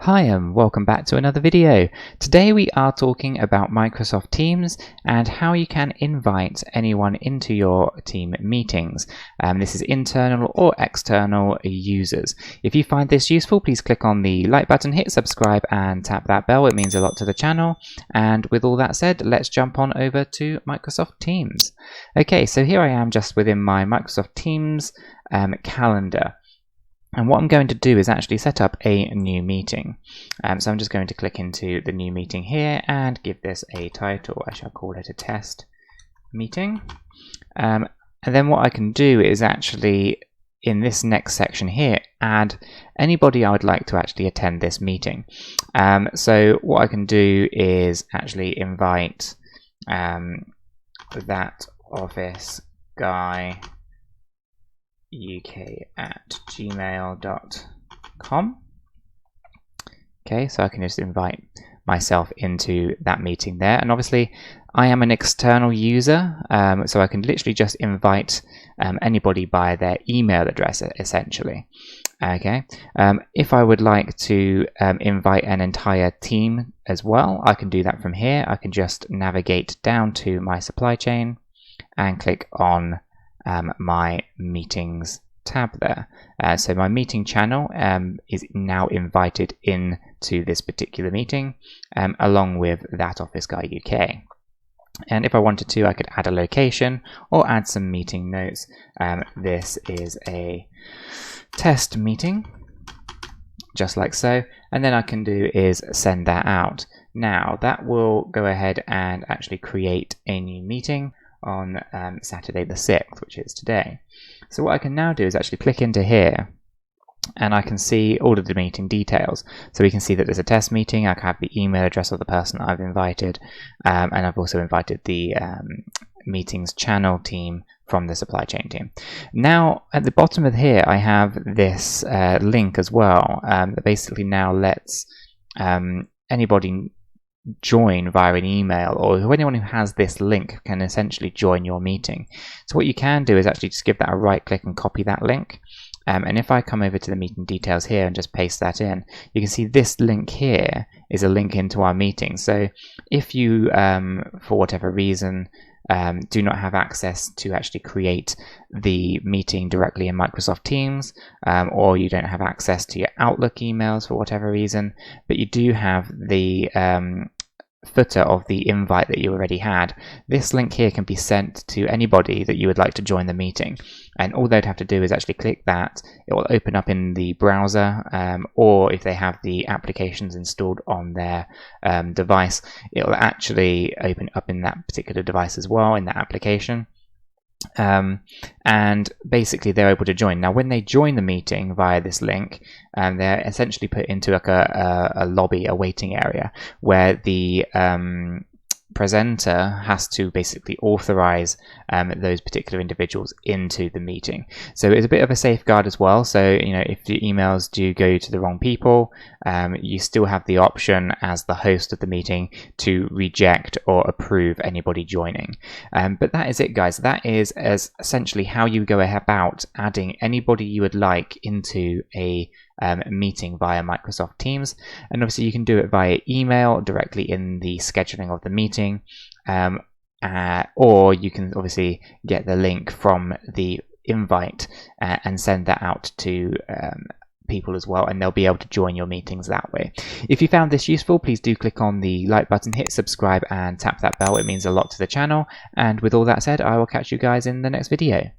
Hi and welcome back to another video. Today we are talking about Microsoft Teams and how you can invite anyone into your team meetings. This is internal or external users. If you find this useful, please click on the like button, hit subscribe and tap that bell. It means a lot to the channel. And with all that said, let's jump on over to Microsoft Teams. Okay, so here I am just within my Microsoft Teams calendar. And what I'm going to do is actually set up a new meeting. So I'm just going to click into the new meeting here and give this a title. I shall call it a test meeting. And then what I can do is actually, in this next section here, add anybody I would like to actually attend this meeting. So what I can do is actually invite that office guy uk@gmail.com. Okay, so I can just invite myself into that meeting there, and obviously I am an external user, so I can literally just invite anybody by their email address essentially. Okay, if I would like to invite an entire team as well, I can do that from here. I can just navigate down to my supply chain and click on my meetings tab there. So my meeting channel is now invited into this particular meeting along with that Office Guy UK. And if I wanted to, I could add a location or add some meeting notes. This is a test meeting, just like so. And then I can do is send that out. Now that will go ahead and actually create a new meeting on Saturday the 6th, which is today. So what I can now do is actually click into here and I can see all of the meeting details. So we can see that there's a test meeting. I can have the email address of the person I've invited, and I've also invited the meetings channel team from the supply chain team. Now at the bottom of here I have this link as well that basically now lets anybody join via an email, or anyone who has this link can essentially join your meeting. So what you can do is actually just give that a right click and copy that link. And if I come over to the meeting details here and just paste that in, you can see this link here is a link into our meeting. So if you, for whatever reason, do not have access to actually create the meeting directly in Microsoft Teams, or you don't have access to your Outlook emails for whatever reason, but you do have the footer of the invite that you already had, this link here can be sent to anybody that you would like to join the meeting. And all they'd have to do is actually click that. It will open up in the browser, or if they have the applications installed on their device, it will actually open up in that particular device as well, in that application. And basically they're able to join. Now when they join the meeting via this link, they're essentially put into like a lobby, a waiting area, where the presenter has to basically authorize those particular individuals into the meeting. So it's a bit of a safeguard as well. So if the emails do go to the wrong people, you still have the option as the host of the meeting to reject or approve anybody joining. But that is it, guys. That is essentially how you go about adding anybody you would like into a meeting via Microsoft Teams. And obviously you can do it via email directly in the scheduling of the meeting, or you can obviously get the link from the invite and send that out to people as well, and they'll be able to join your meetings that way. If you found this useful, please do click on the like button, hit subscribe and tap that bell. It means a lot to the channel. And with all that said, I will catch you guys in the next video.